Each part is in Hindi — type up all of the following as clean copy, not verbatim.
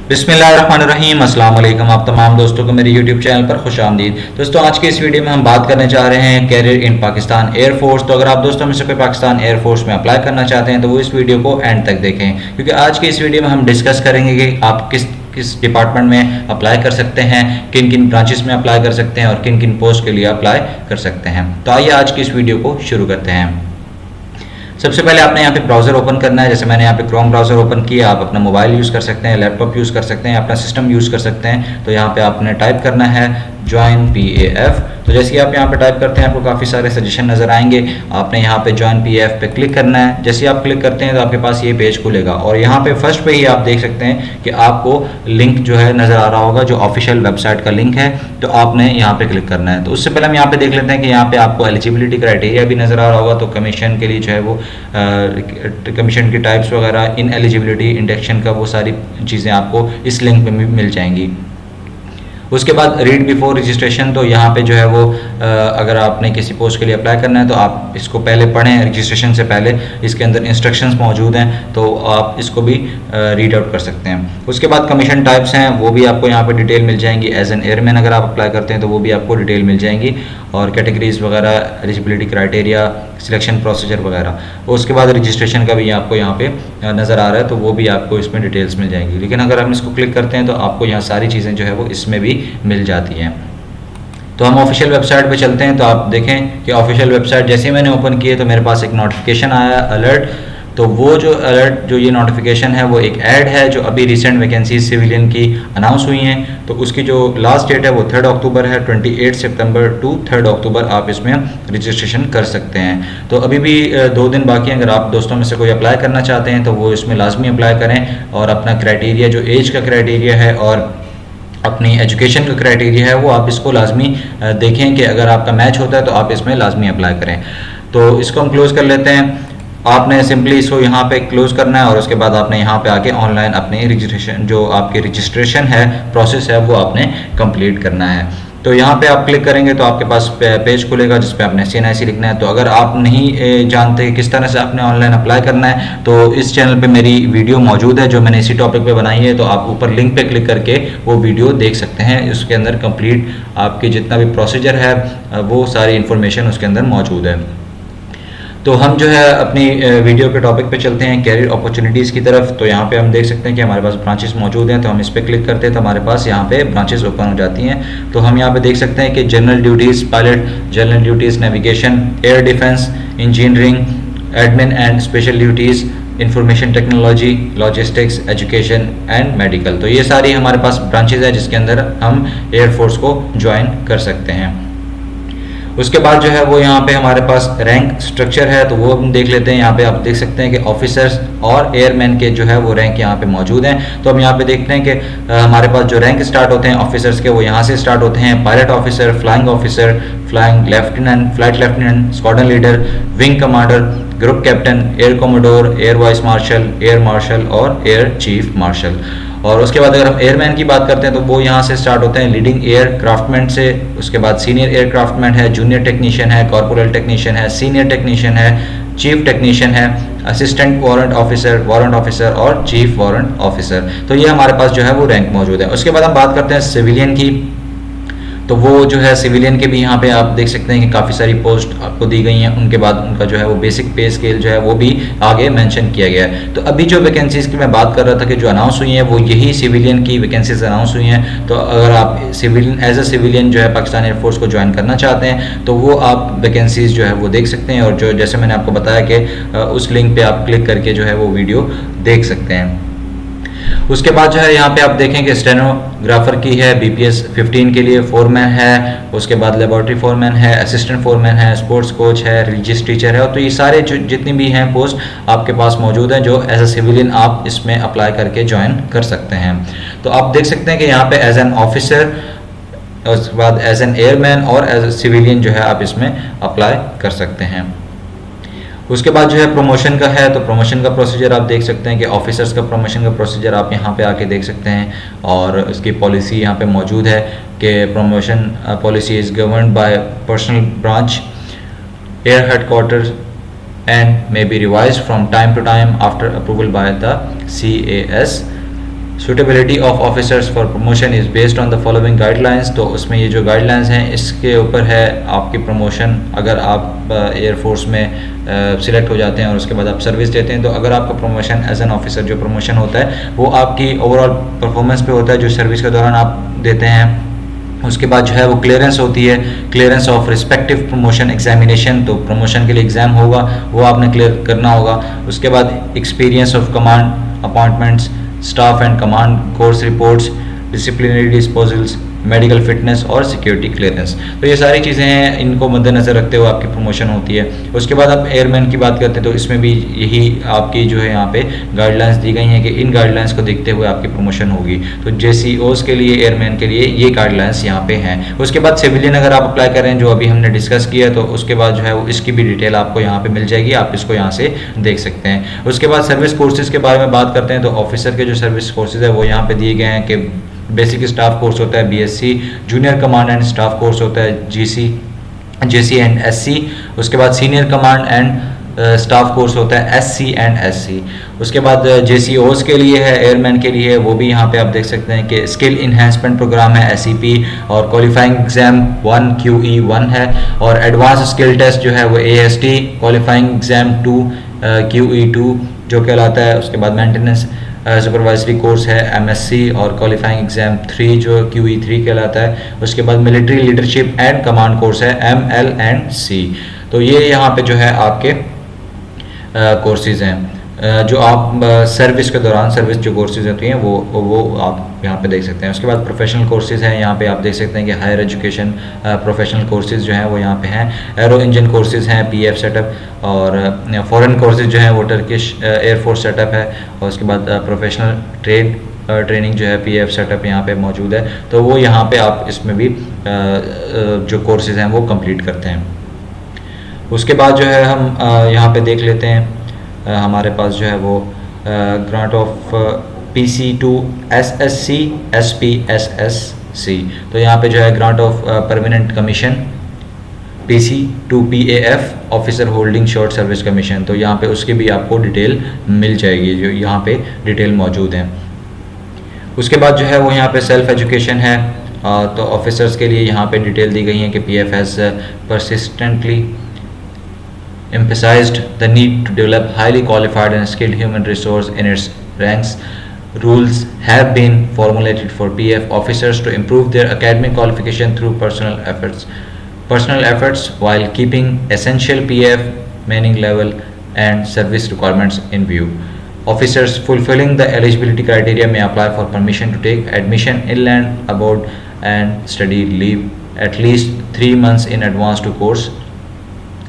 बिस्मिल्लाहिर्रहमानिर्रहीम, अस्सलाम वालेकुम। आप तमाम दोस्तों को मेरे YouTube चैनल पर खुश आमदीद। दोस्तों, आज के इस वीडियो में हम बात करने जा रहे हैं कैरियर इन पाकिस्तान एयरफोर्स। तो अगर आप दोस्तों में से कोई पाकिस्तान एयरफोर्स में अप्लाई करना चाहते हैं तो वो इस वीडियो को एंड तक देखें, क्योंकि आज के इस वीडियो में हम डिस्कस करेंगे कि आप किस किस डिपार्टमेंट में अप्लाई कर सकते हैं, किन किन ब्रांचेस में अप्लाई कर सकते हैं और किन किन पोस्ट के लिए अप्लाई कर सकते हैं। तो आइए आज की इस वीडियो को शुरू करते हैं। सबसे पहले आपने यहाँ पे ब्राउज़र ओपन करना है। जैसे मैंने यहाँ पे क्रोम ब्राउज़र ओपन किया, आप अपना मोबाइल यूज़ कर सकते हैं, लैपटॉप यूज़ कर सकते हैं, अपना सिस्टम यूज़ कर सकते हैं। तो यहाँ पे आपने टाइप करना है ज्वाइन PAF। तो जैसे कि आप यहाँ पे टाइप करते हैं आपको काफ़ी सारे सजेशन नज़र आएंगे। आपने यहाँ पे ज्वाइन PAF पे क्लिक करना है। जैसे ही आप क्लिक करते हैं तो आपके पास ये पेज खुलेगा और यहाँ पे फर्स्ट पे ही आप देख सकते हैं कि आपको लिंक जो है नज़र आ रहा होगा, जो ऑफिशियल वेबसाइट का लिंक है। तो आपने यहाँ पे क्लिक करना है। तो उससे पहले हम यहाँ पे देख लेते हैं कि यहाँ पे आपको एलिजिबिलिटी क्राइटेरिया भी नज़र आ रहा होगा। तो कमीशन के लिए जो है वो कमीशन की टाइप्स वगैरह, इन एलिजिबिलिटी, इंडेक्शन का, वो सारी चीज़ें आपको इस लिंक पे मिल जाएंगी। उसके बाद रीड बिफोर रजिस्ट्रेशन। तो यहाँ पे जो है वो अगर आपने किसी पोस्ट के लिए अप्लाई करना है तो आप इसको पहले पढ़ें रजिस्ट्रेशन से पहले। इसके अंदर इंस्ट्रक्शंस मौजूद हैं तो आप इसको भी रीड आउट कर सकते हैं। उसके बाद कमीशन टाइप्स हैं, वो भी आपको यहाँ पे डिटेल मिल जाएंगी। एज एन एयरमैन अगर आप अप्लाई करते हैं तो वो भी आपको डिटेल मिल जाएंगी, और कैटेगरीज वगैरह, एलिजिबिलिटी क्राइटेरिया, सिलेक्शन प्रोसीजर वगैरह। उसके बाद रजिस्ट्रेशन का भी आपको यहाँ पे नज़र आ रहा है, तो वो भी आपको इसमें डिटेल्स मिल जाएंगी। लेकिन अगर हम इसको क्लिक करते हैं तो आपको यहाँ सारी चीज़ें जो है वो इसमें भी मिल जाती हैं। तो हम ऑफिशियल वेबसाइट पे चलते हैं। तो आप देखें कि ऑफिशियल वेबसाइट जैसे ही मैंने ओपन की है तो मेरे पास एक नोटिफिकेशन आया, अलर्ट। तो वो जो अलर्ट, जो ये नोटिफिकेशन है, वो एक ऐड है जो अभी रिसेंट वैकेंसी सिविलियन की अनाउंस हुई हैं। तो उसकी जो लास्ट डेट है वो 3 अक्टूबर है। 28 सितंबर टू 3 अक्टूबर आप इसमें रजिस्ट्रेशन कर सकते हैं। तो अभी भी 2 दिन बाकी हैं। अगर आप दोस्तों में से कोई अप्लाई करना चाहते हैं तो वो इसमें लाजमी अप्लाई करें, और अपना क्राइटेरिया, जो एज का क्राइटेरिया है और अपनी एजुकेशन का क्राइटेरिया है, वो आप इसको लाजमी देखें कि अगर आपका मैच होता है तो आप इसमें लाजमी अप्लाई करें। तो इसको हम क्लोज़ कर लेते हैं। आपने सिंपली इसको यहाँ पे क्लोज करना है और उसके बाद आपने यहाँ पे आके ऑनलाइन अपनी रजिस्ट्रेशन, जो आपकी रजिस्ट्रेशन है, प्रोसेस है, वो आपने कंप्लीट करना है। तो यहाँ पे आप क्लिक करेंगे तो आपके पास पेज खुलेगा जिस पे आपने CNIC लिखना है। तो अगर आप नहीं जानते किस तरह से आपने ऑनलाइन अप्लाई करना है तो इस चैनल पे मेरी वीडियो मौजूद है जो मैंने इसी टॉपिक पे बनाई है। तो आप ऊपर लिंक पे क्लिक करके वो वीडियो देख सकते हैं। उसके अंदर कंप्लीट आपकी जितना भी प्रोसीजर है वो सारी इन्फॉर्मेशन उसके अंदर मौजूद है। तो हम जो है अपनी वीडियो के टॉपिक पे चलते हैं, कैरियर अपॉर्चुनिटीज़ की तरफ। तो यहाँ पे हम देख सकते हैं कि हमारे पास ब्रांचेस मौजूद हैं। तो हम इस पर क्लिक करते हैं तो हमारे पास यहाँ पे ब्रांचेस ओपन हो जाती हैं। तो हम यहाँ पे देख सकते हैं कि general duties pilot, general duties navigation, air defence, engineering, admin and special duties, information technology, logistics, education and medical. तो ये सारी हमारे पास ब्रांचेज है जिसके अंदर हम एयरफोर्स को ज्वाइन कर सकते हैं। उसके बाद जो है वो यहाँ पे हमारे पास रैंक स्ट्रक्चर है, तो वो हम देख लेते हैं। यहाँ पे आप देख सकते हैं कि ऑफिसर्स और एयरमैन के जो है वो रैंक यहाँ पे मौजूद हैं। तो हम यहाँ पे देखते हैं कि हमारे पास जो रैंक स्टार्ट होते हैं ऑफिसर्स के, वो यहाँ से स्टार्ट होते हैं। Pilot officer, flying lieutenant, flight lieutenant, squadron leader, wing commander, group captain, air commodore, air vice marshal, air marshal और एयर चीफ मार्शल। और उसके बाद अगर हम एयरमैन की बात करते हैं तो वो यहाँ से स्टार्ट होते हैं लीडिंग एयर क्राफ्टमैन से। उसके बाद सीनियर एयर क्राफ्टमैन है, जूनियर टेक्नीशियन है, कॉर्पोरल टेक्नीशियन है, सीनियर टेक्नीशियन है, चीफ टेक्नीशियन है, असिस्टेंट वारंट ऑफिसर और चीफ वारंट ऑफिसर। तो ये हमारे पास जो है वो रैंक मौजूद है। उसके बाद हम बात करते हैं सिविलियन की। तो वो जो है सिविलियन के भी यहाँ पे आप देख सकते हैं कि काफ़ी सारी पोस्ट आपको दी गई हैं। उनके बाद उनका जो है वो बेसिक पे स्केल जो है वो भी आगे मेंशन किया गया है। तो अभी जो वैकेंसीज़ की मैं बात कर रहा था कि जो अनाउंस हुई हैं वो यही सिविलियन की वैकेंसीज अनाउंस हुई हैं। तो अगर आप सिविलियन एज अ सिविलियन जो है पाकिस्तान एयरफोर्स को ज्वाइन करना चाहते हैं तो वो आप वैकेंसीज़ जो है वो देख सकते हैं, और जो जैसे मैंने आपको बताया कि उस लिंक पर आप क्लिक करके जो है वो वीडियो देख सकते हैं। उसके बाद जो है यहाँ पे आप देखें कि स्टेनोग्राफर की है, BPS 15 के लिए फोरमैन है, उसके बाद लेबोरेटरी फोरमैन है, असिस्टेंट फोरमैन है, स्पोर्ट्स कोच है, रिलीजियस टीचर है। तो ये सारे जो जितनी भी हैं पोस्ट आपके पास मौजूद हैं जो एज अ सिविलियन आप इसमें अप्लाई करके ज्वाइन कर सकते हैं। तो आप देख सकते हैं कि यहाँ पे एज एन ऑफिसर, उसके बाद एज एन एयरमैन और एज ए सिविलियन जो है आप इसमें अप्लाई कर सकते हैं। उसके बाद जो है प्रमोशन का है। तो प्रमोशन का प्रोसीजर आप देख सकते हैं कि ऑफिसर्स का प्रमोशन का प्रोसीजर आप यहाँ पे आके देख सकते हैं, और उसकी पॉलिसी यहाँ पे मौजूद है कि promotion policy is governed bye personal branch air headquarters and may be revised from time to time after approval by the CAS suitability of officers for promotion is based on the following guidelines. तो उसमें ये जो गाइडलाइंस हैं इसके ऊपर है आपकी प्रमोशन। अगर आप एयरफोर्स में सिलेक्ट हो जाते हैं और उसके बाद आप सर्विस देते हैं, तो अगर आपका प्रमोशन एज एन ऑफिसर जो प्रमोशन होता है वो आपकी ओवरऑल परफॉर्मेंस पे होता है जो सर्विस के दौरान आप देते हैं। उसके बाद जो है वो क्लियरेंस होती है, clearance of respective promotion examination. तो प्रमोशन के लिए एग्ज़ाम होगा, वो आपने क्लियर करना होगा। उसके बाद experience of command appointments, staff and command course reports, disciplinary disposals, medical fitness और सिक्योरिटी क्लियरेंस। तो ये सारी चीज़ें हैं, इनको मद्देनज़र रखते हुए आपकी प्रमोशन होती है। उसके बाद आप एयरमैन की बात करते हैं तो इसमें भी यही आपकी जो है यहाँ पे गाइडलाइंस दी गई हैं कि इन गाइडलाइंस को देखते हुए आपकी प्रमोशन होगी। तो JCOs के लिए, एयरमैन के लिए ये गाइडलाइंस यहाँ पे हैं। उसके बाद सिविलियन अगर आप अप्लाई करें जो अभी हमने डिस्कस किया, तो उसके बाद जो है वो इसकी भी डिटेल आपको यहाँ पे मिल जाएगी, आप इसको यहाँ से देख सकते हैं। उसके बाद सर्विस कोर्सेज के बारे में बात करते हैं तो ऑफिसर के जो सर्विस कोर्सेज है वो यहाँ पे दिए गए हैं कि बेसिक स्टाफ कोर्स होता है BSc, junior command and staff course होता है JC एंड SC। उसके बाद senior command and staff course होता है SC एंड SC। उसके बाद JCOs के लिए है, एयरमैन के लिए वो भी यहाँ पे आप देख सकते हैं कि स्किल इन्हेंसमेंट प्रोग्राम है SEP, और क्वालिफाइंग एग्जाम 1 QE1 है, और एडवांस स्किल टेस्ट जो है वो AST, क्वालिफाइंग एग्जाम 2 QE2 जो कहलाता है। उसके बाद मेंटेनेंस सुपरवाइजरी कोर्स है MSc, और क्वालिफाइंग एग्जाम 3 जो QE3 कहलाता है। उसके बाद military leadership and command course है ML एंड C। तो ये यहाँ पे जो है आपके कोर्सेज हैं जो आप सर्विस के दौरान, सर्विस जो कोर्सेज होती हैं वो आप यहाँ पे देख सकते हैं। उसके बाद प्रोफेशनल कोर्सेज हैं, यहाँ पे आप देख सकते हैं कि हायर एजुकेशन प्रोफेशनल कोर्सेज जो हैं वो यहाँ पे हैं। एरो इंजन कोर्सेज हैं PF सेटअप, और फॉरेन कोर्सेज जो हैं वो टर्किश एयरफोर्स सेटअप है। और उसके बाद प्रोफेशनल ट्रेनिंग जो है PF सेटअप यहाँ पे मौजूद है। तो वो यहाँ पे आप इसमें भी जो कोर्सेज हैं वो कंप्लीट करते हैं। उसके बाद जो है हम यहाँ पे देख लेते हैं, हमारे पास जो है वो grant of PC2 SSC SPSSC। तो यहाँ पे जो है grant of permanent commission PC2 PAF officer holding short service commission. तो यहाँ पे उसकी भी आपको डिटेल मिल जाएगी, जो यहाँ पे डिटेल मौजूद है। उसके बाद जो है वो यहाँ पे सेल्फ एजुकेशन है। तो ऑफिसर्स के लिए यहाँ पे डिटेल दी गई है कि PF has persistently emphasized the need to develop highly qualified and skilled human resource in its ranks. Rules have been formulated for PF officers to improve their academic qualification through personal efforts while keeping essential PF manning level and service requirements in view. Officers fulfilling the eligibility criteria may apply for permission to take admission inland, abroad and study leave at least 3 months in advance to course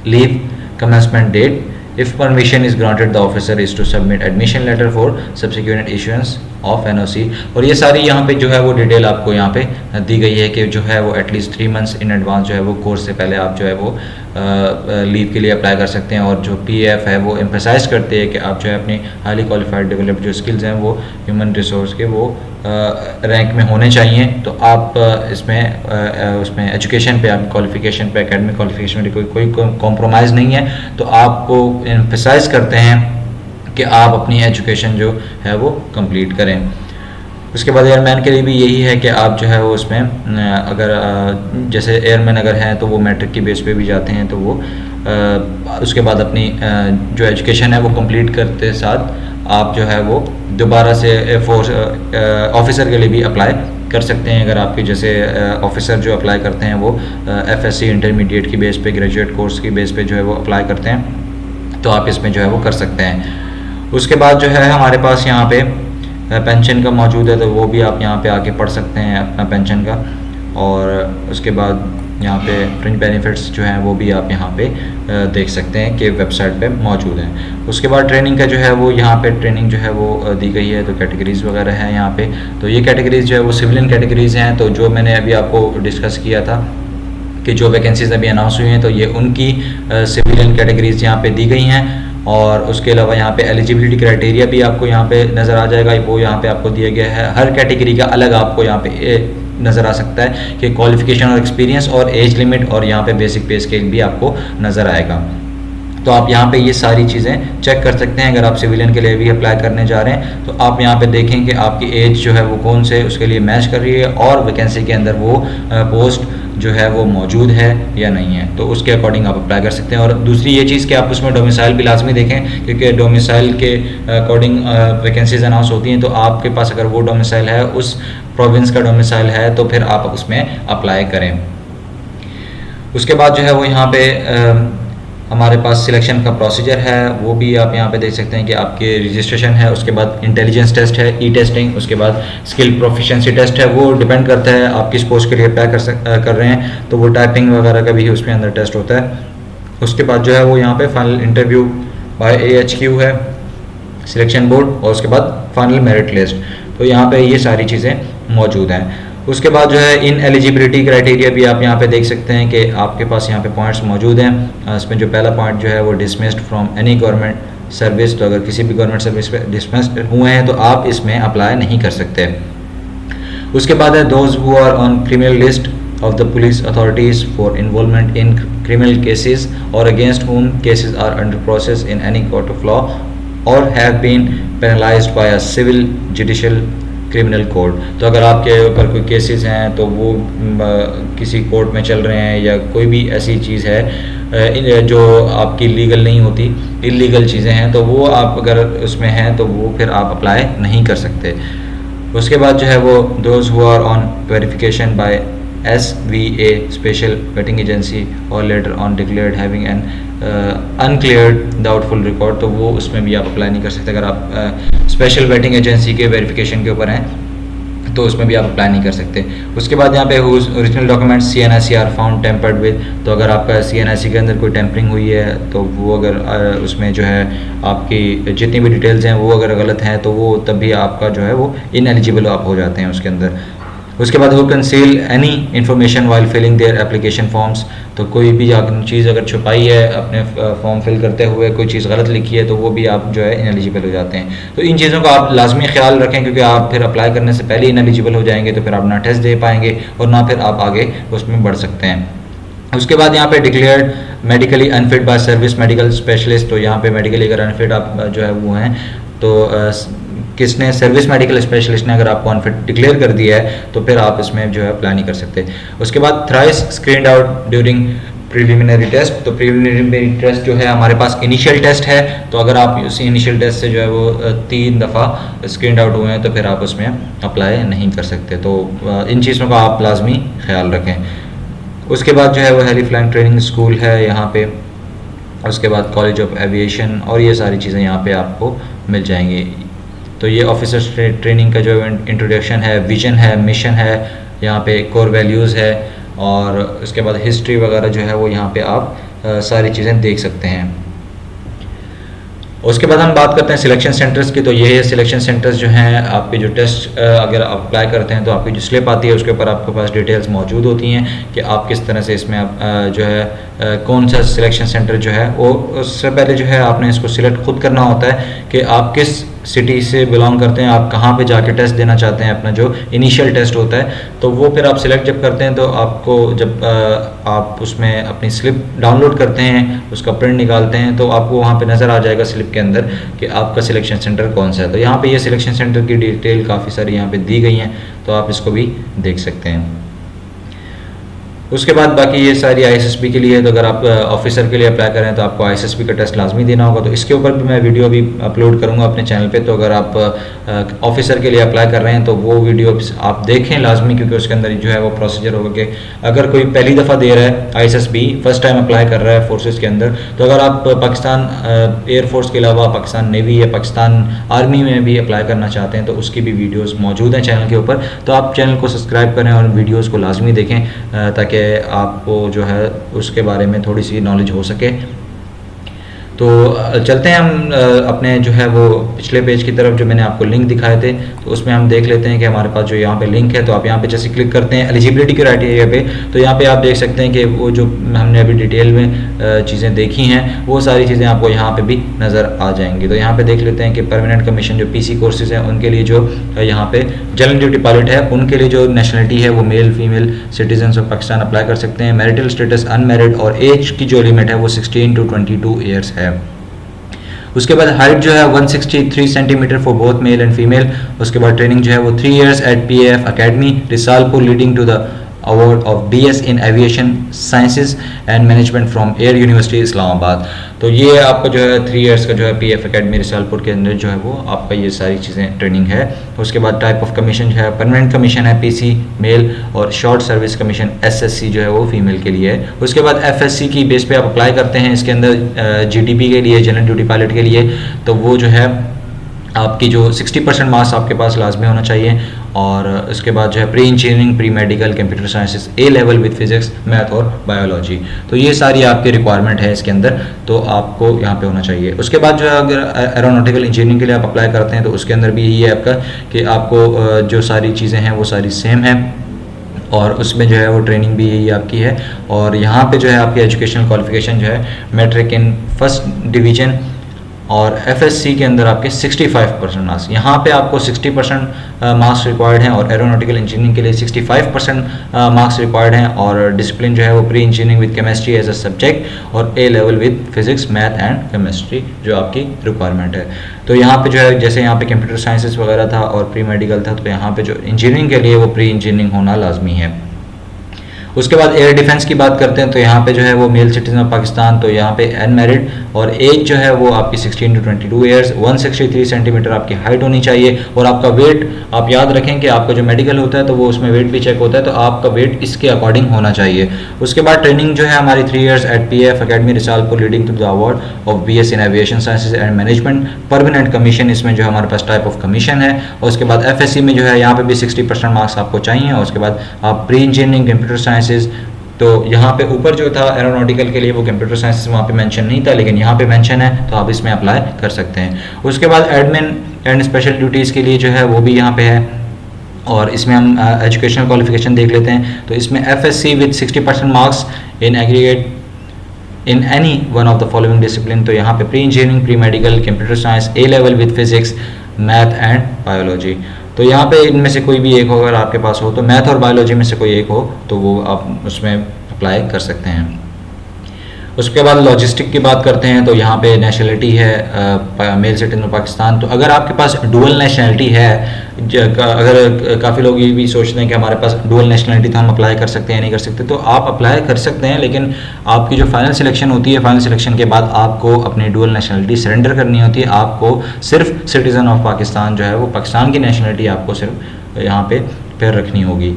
leave commencement date. If permission is granted, the officer is to submit admission letter for subsequent issuance of NOC। और ये सारी यहाँ पे जो है वो डिटेल आपको यहाँ पे दी गई है कि जो है वो एटलीस्ट 3 मंथ्स इन एडवांस जो है वो कोर्स से पहले आप जो है वो लीव के लिए अप्लाई कर सकते हैं। और जो PF है वो एम्फेसाइज करते हैं कि आप जो है अपनी हाईली क्वालिफाइड डेवलप जो स्किल्स हैं वो ह्यूमन रिसोर्स के वो रैंक में होने चाहिए। तो आप उसमें एजुकेशन पे, आप क्वालिफिकेशन पे, एकेडमिक क्वालिफिकेशन पे कोई कॉम्प्रोमाइज़ नहीं है। तो आपको एम्फेसाइज करते हैं कि आप अपनी एजुकेशन जो है वो कंप्लीट करें। उसके बाद एयरमैन के लिए भी यही है कि आप जो है वो उसमें अगर जैसे एयरमैन अगर हैं तो वो मैट्रिक की बेस पे भी जाते हैं, तो वो उसके बाद अपनी जो एजुकेशन है वो कंप्लीट करते साथ आप जो है वो दोबारा से एयरफोर्स ऑफिसर के लिए भी अप्लाई कर सकते हैं। अगर आपके जैसे ऑफिसर जो अप्लाई करते हैं वो FSC इंटरमीडिएट की बेस पे, ग्रेजुएट कोर्स की बेस पे जो है वो अप्लाई करते हैं, तो आप इसमें जो है वो कर सकते हैं। उसके बाद जो है हमारे पास यहाँ पे पेंशन का मौजूद है, तो वो भी आप यहाँ पे आके पढ़ सकते हैं अपना पेंशन का। और उसके बाद यहाँ पे फ्रिंज बेनिफिट्स जो हैं वो भी आप यहाँ पे देख सकते हैं कि वेबसाइट पे मौजूद हैं। उसके बाद ट्रेनिंग का जो है वो यहाँ पे ट्रेनिंग जो है वो दी गई है, तो कैटेगरीज़ वगैरह हैं यहाँ पे। तो ये कैटेगरीज़ जो है वो सिविलियन कैटेगरीज़ हैं। तो जो मैंने अभी आपको डिस्कस किया था कि जो वैकेंसीज़ अभी अनाउंस हुई हैं, तो ये उनकी सिविलियन कैटेगरीज़ यहाँ पे दी गई हैं। और उसके अलावा यहाँ पे एलिजिबिलिटी क्राइटेरिया भी आपको यहाँ पे नज़र आ जाएगा, वो यहाँ पे आपको दिया गया है। हर कैटेगरी का अलग आपको यहाँ पे नज़र आ सकता है कि क्वालिफिकेशन और एक्सपीरियंस और एज लिमिट, और यहाँ पे बेसिक पे स्केल भी आपको नज़र आएगा। तो आप यहाँ पे ये सारी चीज़ें चेक कर सकते हैं। अगर आप सिविलियन के लिए भी अप्लाई करने जा रहे हैं तो आप यहाँ पे देखें कि आपकी एज जो है वो कौन से उसके लिए मैच कर रही है और वैकेंसी के अंदर वो पोस्ट जो है वो मौजूद है या नहीं है, तो उसके अकॉर्डिंग आप अप्लाई कर सकते हैं। और दूसरी ये चीज़ कि आप उसमें डोमिसाइल भी लाजमी देखें, क्योंकि डोमिसाइल के अकॉर्डिंग वैकेंसीज अनाउंस होती हैं। तो आपके पास अगर वो डोमिसाइल है, उस प्रोविंस का डोमिसाइल है, तो फिर आप उसमें अप्लाई करें। उसके बाद जो है वो यहाँ पे हमारे पास सिलेक्शन का प्रोसीजर है, वो भी आप यहाँ पे देख सकते हैं कि आपके रजिस्ट्रेशन है, उसके बाद इंटेलिजेंस टेस्ट है, ई टेस्टिंग, उसके बाद स्किल प्रोफिशिएंसी टेस्ट है। वो डिपेंड करता है आप किस पोस्ट के लिए अप्लाई कर रहे हैं, तो वो टाइपिंग वगैरह का भी उसमें अंदर टेस्ट होता है। उसके बाद जो है वो यहाँ पे फाइनल इंटरव्यू बाय AHQ है, सिलेक्शन बोर्ड, और उसके बाद फाइनल मेरिट लिस्ट। तो यहाँ पे ये सारी चीज़ें मौजूद हैं। उसके बाद जो है इन एलिजिबिलिटी क्राइटेरिया भी आप यहाँ पे देख सकते हैं कि आपके पास यहाँ पे पॉइंट्स मौजूद हैं। इसमें जो पहला पॉइंट जो है वो dismissed from any government service, तो अगर किसी भी गवर्नमेंट सर्विस पे डिसमिस्ड हुए हैं तो आप इसमें अप्लाई नहीं कर सकते। उसके बाद है those who are on criminal list of the police authorities for involvement in criminal cases or against whom cases are under process in any court of law or have been penalized by a civil judicial criminal code. तो अगर आपके ऊपर कोई केसेस हैं तो वो किसी कोर्ट में चल रहे हैं या कोई भी ऐसी चीज़ है जो आपकी लीगल नहीं होती, इलीगल चीज़ें हैं, तो वो आप अगर उसमें हैं तो वो फिर आप अप्लाई नहीं कर सकते। उसके बाद जो है वो those who are on verification by SVA special vetting agency और later on declared having an uncleared doubtful record, तो वो उसमें भी आप अप्लाई नहीं कर सकते। अगर आप स्पेशल वेटिंग एजेंसी के वेरिफिकेशन के ऊपर हैं तो उसमें भी आप अप्लाई नहीं कर सकते। उसके बाद यहाँ पे whose original document CNIC are found tampered with, तो अगर आपका CNIC के अंदर कोई टेम्परिंग हुई है तो वो अगर उसमें जो है आपकी जितनी भी डिटेल्स हैं वो अगर गलत हैं तो वो तब भी आपका जो है वो इनएलिजिबल आप हो जाते हैं उसके अंदर। उसके बाद वो conceal any information while filling their application forms, तो कोई भी चीज़ अगर छुपाई है अपने फॉर्म फिल करते हुए, कोई चीज़ गलत लिखी है तो वो भी आप जो है इनएलिजिबल हो जाते हैं। तो इन चीज़ों का आप लाजमी ख्याल रखें, क्योंकि आप फिर अप्लाई करने से पहले इनएलिजिबल हो जाएंगे तो फिर आप ना टेस्ट दे पाएंगे और ना फिर आप आगे उसमें बढ़ सकते हैं। उसके बाद यहाँ पे declared medically unfit bye service medical specialist, तो यहाँ पे मेडिकली अगर अनफिट आप जो है वो हैं तो किसने, सर्विस मेडिकल स्पेशलिस्ट ने अगर आपको अनफिट डिक्लेयर कर दिया है तो फिर आप इसमें जो है अप्लाई नहीं कर सकते। उसके बाद thrice screened out during preliminary test, तो प्रिलिमिनरी टेस्ट जो है हमारे पास इनिशियल टेस्ट है, तो अगर आप उसी इनिशियल टेस्ट से जो है वो 3 दफ़ा स्क्रीन्ड आउट हुए हैं तो फिर आप उसमें अप्लाई नहीं कर सकते। तो इन चीज़ों का आप लाजमी ख्याल रखें। उसके बाद जो है वो हेली फ्लाइंग ट्रेनिंग स्कूल है यहाँ पे, उसके बाद कॉलेज ऑफ एविएशन, और ये सारी चीज़ें यहाँ पे आपको मिल जाएंगी। तो ये ऑफिसर्स ट्रेनिंग का जो इंट्रोडक्शन है, विजन है, मिशन है, यहाँ पे कोर वैल्यूज़ है, और उसके बाद हिस्ट्री वगैरह जो है वो यहाँ पे आप सारी चीज़ें देख सकते हैं। उसके बाद हम बात करते हैं सिलेक्शन सेंटर्स की, तो ये सिलेक्शन सेंटर्स जो हैं आपके जो टेस्ट अगर आप अप्लाई करते हैं तो आपकी जो स्लिप आती है उसके ऊपर आपके पास डिटेल्स मौजूद होती हैं कि आप किस तरह से इसमें आप जो है कौन सा सिलेक्शन सेंटर जो है वो, उससे पहले जो है आपने इसको सिलेक्ट खुद करना होता है कि आप किस सिटी से बिलोंग करते हैं, आप कहाँ पे जाके टेस्ट देना चाहते हैं, अपना जो इनिशियल टेस्ट होता है। तो वो फिर आप सिलेक्ट जब करते हैं तो आपको जब आप उसमें अपनी स्लिप डाउनलोड करते हैं, उसका प्रिंट निकालते हैं, तो आपको वहाँ पे नज़र आ जाएगा स्लिप के अंदर कि आपका सिलेक्शन सेंटर कौन सा है। तो यहाँ पे ये सिलेक्शन सेंटर की डिटेल काफ़ी सारी यहाँ पे दी गई हैं, तो आप इसको भी देख सकते हैं। उसके बाद बाकी ये सारी ISSB के लिए है, तो अगर आप ऑफिसर के लिए अप्लाई करें तो आपको ISSB का टेस्ट लाजमी देना होगा। तो इसके ऊपर भी मैं वीडियो अभी अपलोड करूंगा अपने चैनल पे, तो अगर आप ऑफिसर के लिए अप्लाई कर रहे हैं तो वो वीडियो आप देखें लाजमी, क्योंकि उसके अंदर जो है वो प्रोसीजर होगा कि अगर कोई पहली दफ़ा दे रहा है ISSB, फर्स्ट टाइम अप्लाई कर रहा है फोर्सेस के अंदर, तो अगर आप पाकिस्तान एयरफोर्स के अलावा पाकिस्तान नेवी या पाकिस्तान आर्मी में भी अप्लाई करना चाहते हैं तो उसकी भी वीडियोज़ मौजूद हैं चैनल के ऊपर। तो आप चैनल को सब्सक्राइब करें और वीडियोज़ को लाजमी देखें ताकि आपको जो है उसके बारे में थोड़ी सी नॉलेज हो सके। तो चलते हैं हम अपने जो है वो पिछले पेज की तरफ, जो मैंने आपको लिंक दिखाए थे, तो उसमें हम देख लेते हैं कि हमारे पास जो यहाँ पे लिंक है। तो आप यहाँ पे जैसे क्लिक करते हैं एलिजिबिलिटी क्राइटेरिया पे, तो यहाँ पे आप देख सकते हैं कि वो जो हमने अभी डिटेल में चीज़ें देखी हैं वो सारी चीज़ें आपको यहाँ पे भी नज़र आ जाएंगी। तो यहाँ पे देख लेते हैं कि परमानेंट कमीशन जो पीसी कोर्सेज हैं उनके लिए जो यहाँ पे जनरल ड्यूटी पायलट है उनके लिए जो नेशनलिटी है वो male female citizen of Pakistan apply कर सकते हैं। मैरिटल स्टेटस अनमैरिड, और एज की जो लिमिट है वो 16 to 22 ईयर्स है। उसके बाद हाइट जो है 163 centimetre for both male and female. उसके बाद ट्रेनिंग जो है वो 3 years at PAF academy Risalpur, leading to the award of BS in aviation sciences and management from air university Islamabad. तो ये आपका जो है 3 इयर्स का जो है PAF अकेडमी रिसालपुर के अंदर जो है वो आपका ये सारी चीज़ें ट्रेनिंग है। उसके बाद टाइप ऑफ कमीशन जो है परमानेंट कमीशन है PC मेल, और शॉर्ट सर्विस कमीशन SSC जो है वो फीमेल के लिए है। उसके बाद FSC की बेस पे आप अप्लाई करते हैं इसके अंदर GTP के लिए, जनरल ड्यूटी पायलट के लिए। तो वो जो है आपकी जो 60% मार्क्स आपके पास लाजमी होना चाहिए। और उसके बाद जो है pre engineering, pre medical, computer sciences, A level with physics, math और बायोलॉजी। तो ये सारी आपकी रिक्वायरमेंट है इसके अंदर, तो आपको यहाँ पे होना चाहिए। उसके बाद जो है अगर एरोनॉटिकल इंजीनियरिंग के लिए आप अप्लाई करते हैं तो उसके अंदर भी यही है आपका कि आपको जो सारी चीज़ें हैं वो सारी सेम है, और उसमें जो है वो ट्रेनिंग भी यही आपकी है। और यहाँ पे जो है आपकी एजुकेशनल क्वालिफिकेशन जो है मैट्रिक इन फर्स्ट डिवीज़न, और FSC के अंदर आपके 65% मार्क्स। यहाँ पे आपको 60% मार्क्स रिक्वायर्ड हैं, और एरोनॉटिकल इंजीनियरिंग के लिए 65% मार्क्स रिक्वायर्ड हैं। और डिसिप्लिन जो है वो pre engineering with chemistry as a subject, और A level with physics, math and chemistry जो आपकी रिक्वायरमेंट है। तो यहाँ पे जो है जैसे यहाँ पे कंप्यूटर साइंसेस वगैरह था और प्री मेडिकल था, तो यहाँ पे जो इंजीनियरिंग के लिए वो प्री इंजीनियरिंग होना लाजमी है। उसके बाद एयर डिफेंस की बात करते हैं, तो यहाँ पे जो है वो मेल सिटीजन ऑफ पाकिस्तान, तो यहाँ पे अनमैरिड, और एज जो है वो आपकी 16 to 22 ईयर्स, 163 सेंटीमीटर आपकी हाइट होनी चाहिए। और आपका वेट आप याद रखें कि आपका जो मेडिकल होता है तो वो उसमें वेट भी चेक होता है, तो आपका वेट इसके अकॉर्डिंग होना चाहिए। उसके बाद ट्रेनिंग जो है हमारी 3 years at PAF academy Risalpur, leading to the award of BS in aviation sciences and management, permanent commission इसमें जो हमारे पास टाइप ऑफ कमीशन है। और उसके बाद FSC में जो है यहाँ पे भी 60% मार्क्स आपको चाहिए। और उसके बाद आप प्री इंजीनियरिंग कंप्यूटर साइंसेज, तो यहाँ पे ऊपर जो था एरोनॉटिकल के लिए वो कंप्यूटर साइंस वहाँ पे मेंशन नहीं था, लेकिन यहाँ पे मेंशन है, तो आप इसमें अप्लाई कर सकते हैं। उसके बाद एडमिन एंड स्पेशल ड्यूटीज़ के लिए जो है वो भी यहाँ पे है, और इसमें हम एजुकेशनल क्वालिफिकेशन देख लेते हैं। तो इसमें FSC with 60% marks in aggregate in any one of the following discipline. तो यहाँ पे pre engineering, pre medical, computer science, A level with physics, math and biology. तो यहाँ पे इनमें से कोई भी एक हो, अगर आपके पास हो, तो मैथ और बायोलॉजी में से कोई एक हो तो वो आप उसमें अप्लाई कर सकते हैं। उसके बाद लॉजिस्टिक की बात करते हैं, तो यहाँ पे नेशनलिटी है मेल सिटीजन ऑफ पाकिस्तान। तो अगर आपके पास डुअल नेशनलिटी है, अगर काफ़ी लोग ये भी सोचते हैं कि हमारे पास डुअल नेशनलिटी तो हम अप्लाई कर सकते हैं नहीं कर सकते, तो आप अप्लाई कर सकते हैं, लेकिन आपकी जो फाइनल सिलेक्शन होती है, फाइनल सिलेक्शन के बाद आपको अपनी डुअल नेशनलिटी सरेंडर करनी होती है। आपको सिर्फ सिटीजन ऑफ पाकिस्तान जो है वो पाकिस्तान की नेशनलिटी आपको सिर्फ यहाँ पे फिर रखनी होगी।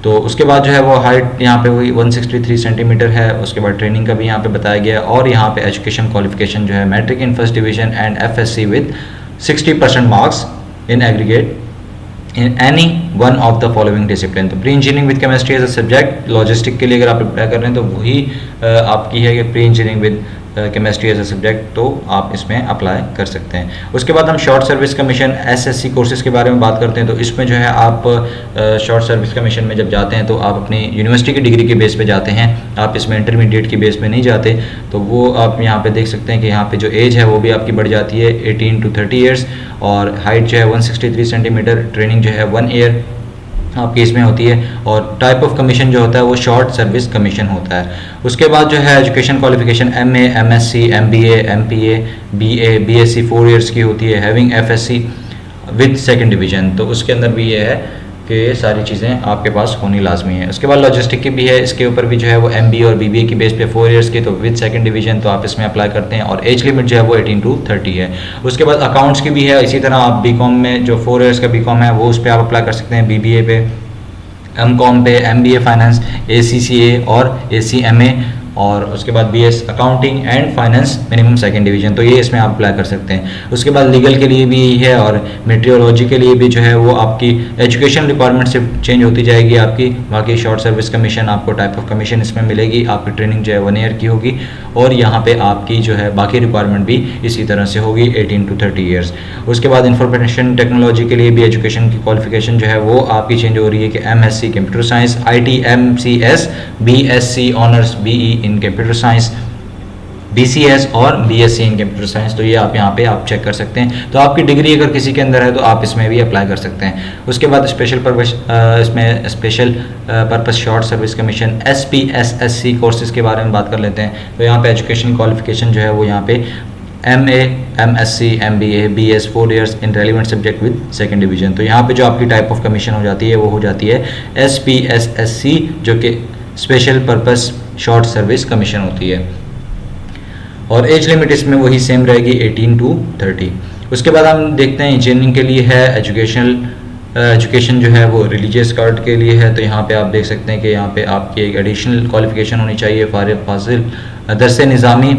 तो उसके बाद जो है वो हाइट यहाँ पे हुई 163 सेंटीमीटर है। उसके बाद ट्रेनिंग का भी यहाँ पे बताया गया, और यहाँ पे एजुकेशन क्वालिफिकेशन जो है matric in first division and FSC with 60% marks in aggregate in any one of the following discipline. तो pre engineering with chemistry as a subject, logistic के लिए अगर आप अप्लाई कर रहे हैं तो वही आपकी है कि pre engineering with chemistry as a subject, तो आप इसमें अप्लाई कर सकते हैं। उसके बाद हम short service commission SSC courses के बारे में बात करते हैं। तो इसमें जो है आप शॉर्ट सर्विस कमीशन में जब जाते हैं तो आप अपनी यूनिवर्सिटी की डिग्री के बेस पे जाते हैं, आप इसमें इंटरमीडिएट की बेस पे नहीं जाते। तो वो आप यहाँ पे देख सकते हैं कि यहाँ पे जो एज है वो भी आपकी बढ़ जाती है 18 to 30 ईयर्स, और हाइट जो है 163 सेंटीमीटर, ट्रेनिंग जो है 1 ईयर आपकी इसमें होती है, और टाइप ऑफ कमीशन जो होता है वो शॉर्ट सर्विस कमीशन होता है। उसके बाद जो है education qualification MA, MSc, MBA, MPA, BA, BSc 4 years की होती है, having FSC with second division. तो उसके अंदर भी ये है कि ये सारी चीज़ें आपके पास होनी लाजमी है। उसके बाद लॉजिस्टिक की भी है, इसके ऊपर भी जो है वो MBA और BBA की बेस पे 4 इयर्स की, तो विद सेकंड डिवीजन, तो आप इसमें अप्लाई करते हैं, और एज लिमिट जो है वो 18 to 30 है। उसके बाद अकाउंट्स की भी है, इसी तरह आप BCom में जो 4 इयर्स का BCom है वो उस पर आप अप्लाई कर सकते हैं, BBA पे, MCom पे, MBA फाइनेंस, ACCA और ACMA और उसके बाद BS accounting and finance minimum second division, तो ये इसमें आप अप्लाई कर सकते हैं। उसके बाद लीगल के लिए भी यही है, और मेट्रियोलॉजी के लिए भी जो है वो आपकी एजुकेशन रिक्वायरमेंट से चेंज होती जाएगी आपकी। बाकी शॉर्ट सर्विस कमीशन, आपको टाइप ऑफ कमीशन इसमें मिलेगी, आपकी ट्रेनिंग जो है 1 ईयर की होगी, और यहाँ पे आपकी जो है बाकी रिक्वायरमेंट भी इसी तरह से होगी 18 to 30 ईयर्स। उसके बाद इंफॉर्मेशन टेक्नोलॉजी के लिए भी एजुकेशन की क्वालिफिकेशन जो है वो आपकी चेंज हो रही है कि MSc computer science, IT MCS, BSc honours BE in computer science, BCS और BSc इन कंप्यूटर साइंस। तो ये आप यहाँ पे आप चेक कर सकते हैं। तो आपकी डिग्री अगर किसी के अंदर है तो आप इसमें भी अप्लाई कर सकते हैं। उसके बाद स्पेशल पर्पस, इसमें special purpose short service commission SPSSC courses के बारे में बात कर लेते हैं। तो यहाँ पे एजुकेशन क्वालिफिकेशन जो है वो यहाँ पे MA, MSc, MBA, BS 4 years in relevant subject with second division. तो यहाँ पे जो आपकी टाइप ऑफ कमीशन हो जाती है वो हो जाती है SPSSC, जो कि special purpose short service commission होती है। और एज लिमिट इसमें वही सेम रहेगी 18 to 30। उसके बाद हम देखते हैं इंजीनियरिंग के लिए है एजुकेशन जो है वो रिलीजियस कार्ड के लिए है। तो यहाँ पे आप देख सकते हैं कि यहाँ पे आपकी एक एडिशनल क्वालिफिकेशन होनी चाहिए, फारिग फाजिल दरस निज़ामी।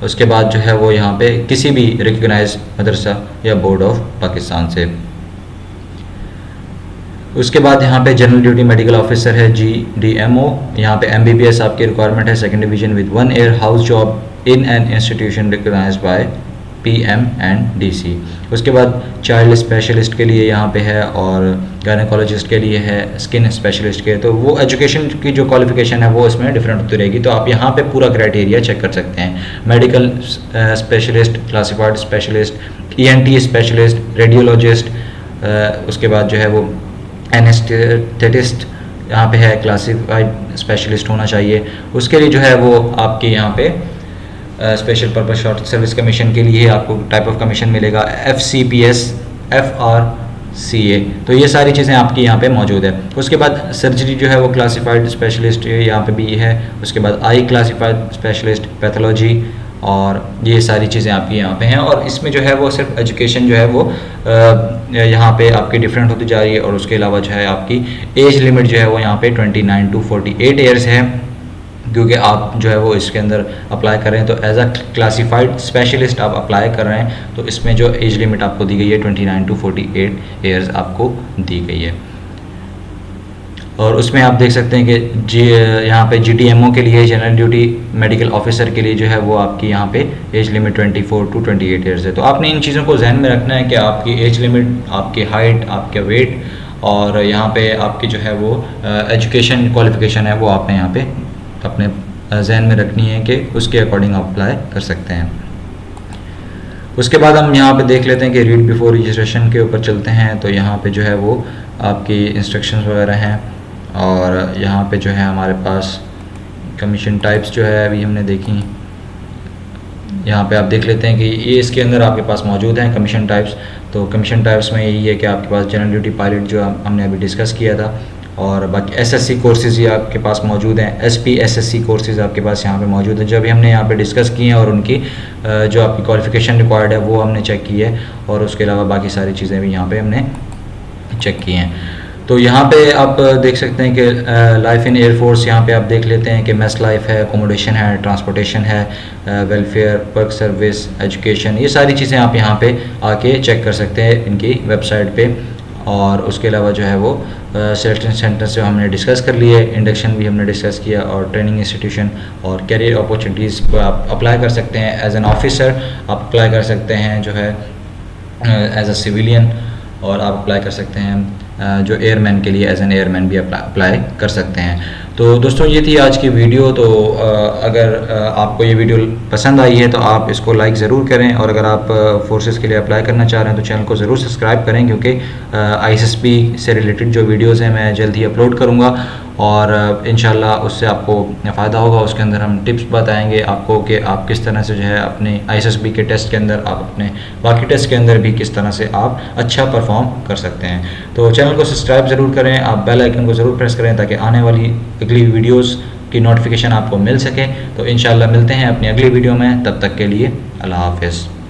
उसके बाद जो है वो यहाँ पे किसी भी रिकग्नाइज मदरसा या बोर्ड ऑफ पाकिस्तान से। उसके बाद यहाँ पे जनरल ड्यूटी मेडिकल ऑफिसर है GDMO। यहाँ पे MBBS आपकी रिक्वायरमेंट है, second division with 1 year, house job in an institution recognised by PM&DC। उसके बाद चाइल्ड स्पेशलिस्ट के लिए यहाँ पे है, और गायनेकोलॉजिस्ट के लिए है, स्किन स्पेशलिस्ट के। तो वो एजुकेशन की जो क्वालिफिकेशन है वो इसमें डिफरेंट होती रहेगी। तो आप यहाँ पे पूरा क्राइटेरिया चेक कर सकते हैं। Medical specialist, classified specialist, ENT specialist, radiologist, उसके बाद जो है वो एनेस्थेटिस्ट यहाँ पे है, क्लासिफाइड स्पेशलिस्ट होना चाहिए। उसके लिए जो है वो आपके यहाँ पे special purpose short service commission के लिए आपको टाइप ऑफ कमीशन मिलेगा FCPS, FRCA। तो ये सारी चीज़ें आपकी यहाँ पे मौजूद है। उसके बाद सर्जरी जो है वो क्लासिफाइड स्पेशलिस्ट यहाँ पे भी है। उसके बाद आई क्लासिफाइड स्पेशलिस्ट, पैथोलॉजी, और ये सारी चीज़ें आपकी यहाँ पे हैं। और इसमें जो है वो सिर्फ एजुकेशन जो है वो यहाँ पे आपकी डिफरेंट होती जा रही है। और उसके अलावा जो है आपकी एज लिमिट जो है वो यहाँ पे 29 to 48 ईयर्स है, क्योंकि आप जो है वो इसके अंदर अप्लाई कर रहे हैं। तो एज अ क्लासिफाइड स्पेशलिस्ट आप अप्लाई कर रहे हैं, तो इसमें जो एज लिमिट आपको दी गई है 29 to 48 ईयर्स आपको दी गई है। और उसमें आप देख सकते हैं कि यहाँ पे GDMO के लिए, जनरल ड्यूटी मेडिकल ऑफिसर के लिए जो है वो आपकी यहाँ पे एज लिमिट 24 to 28 ईयर्स है। तो आपने इन चीज़ों को जहन में रखना है कि आपकी एज लिमिट, आपकी हाइट, आपका वेट, और यहाँ पे आपकी जो है वो एजुकेशन क्वालिफिकेशन है वो आपने यहाँ पे अपने जहन में रखनी है कि उसके अकॉर्डिंग आप अप्लाई कर सकते हैं। उसके बाद हम यहाँ पे देख लेते हैं कि रीड बिफोर रजिस्ट्रेशन के ऊपर चलते हैं। तो यहाँ पे जो है वो आपकी इंस्ट्रक्शंस वगैरह हैं, और यहाँ पे जो है हमारे पास कमीशन टाइप्स जो है अभी हमने देखी। यहाँ पे आप देख लेते हैं कि ये इसके अंदर आपके पास मौजूद हैं कमीशन टाइप्स। तो कमीशन टाइप्स में यही है कि आपके पास जनरल ड्यूटी पायलट जो हमने अभी डिस्कस किया था, और बाकी SSC कोर्सेज़ ये आपके पास मौजूद हैं, SPSSC कोर्सेज़ आपके पास यहाँ पे मौजूद है, जो भी हमने यहाँ पे डिस्कस किए हैं। और उनकी जो आपकी क्वालिफिकेशन रिक्वायर्ड है वो हमने चेक की है, और उसके अलावा बाकी सारी चीज़ें भी यहाँ पे हमने चेक की हैं। तो यहाँ पे आप देख सकते हैं कि लाइफ इन एयरफोर्स, यहाँ पे आप देख लेते हैं कि मेस लाइफ है, अकोमोडेशन है, ट्रांसपोर्टेशन है, वेलफेयर, वर्क सर्विस, एजुकेशन, ये सारी चीज़ें आप यहाँ पे आके चेक कर सकते हैं इनकी वेबसाइट पे। और उसके अलावा जो है वो सिलेक्शन सेंटर से हमने डिस्कस कर लिए, इंडक्शन भी हमने डिस्कस किया, और ट्रेनिंग इंस्टीट्यूशन और कैरियर अपॉर्चुनिटीज़ को आप अप्लाई कर सकते हैं। एज एन ऑफिसर आप अप्लाई कर सकते हैं जो है एज अ सिविलियन, और आप अप्लाई कर सकते हैं जो एयरमैन के लिए एज एन एयरमैन भी अप्लाई कर सकते हैं। तो दोस्तों ये थी आज की वीडियो। तो अगर आपको ये वीडियो पसंद आई है तो आप इसको लाइक ज़रूर करें, और अगर आप फोर्सेस के लिए अप्लाई करना चाह रहे हैं तो चैनल को ज़रूर सब्सक्राइब करें, क्योंकि ISSB से रिलेटेड जो वीडियोज़ हैं मैं जल्द ही अपलोड करूँगा, और इंशाल्लाह उससे आपको फ़ायदा होगा। उसके अंदर हम टिप्स बताएंगे आपको कि आप किस तरह से जो है अपने ISSB के टेस्ट के अंदर, आप अपने बाकी टेस्ट के अंदर भी किस तरह से आप अच्छा परफॉर्म कर सकते हैं। तो चैनल को सब्सक्राइब ज़रूर करें, आप बेल आइकन को ज़रूर प्रेस करें ताकि आने वाली अगली वीडियोज़ की नोटिफिकेशन आपको मिल सके। तो इंशाल्लाह मिलते हैं अपनी अगली वीडियो में, तब तक के लिए अल्लाह हाफ़िज़।